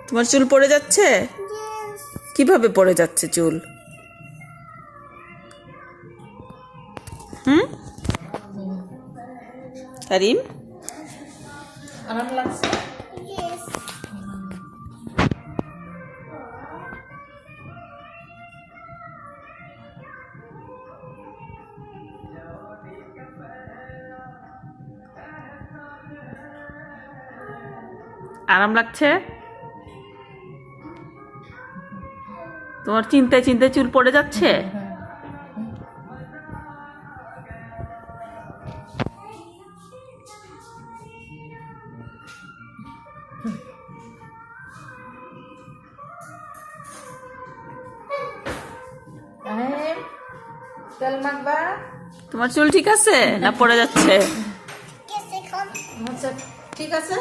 তোমার চুল পড়ে যাচ্ছে? কিভাবে পড়ে যাচ্ছে চুল? হুম, তারিম আরাম লাগছে? আরাম লাগছে? তোমার চিন্তায় চিন্তায় চুল পড়ে যাচ্ছে? তেল মাখবা? তোমার চুল ঠিক আছে না পড়ে যাচ্ছে? আচ্ছা, ঠিক আছে।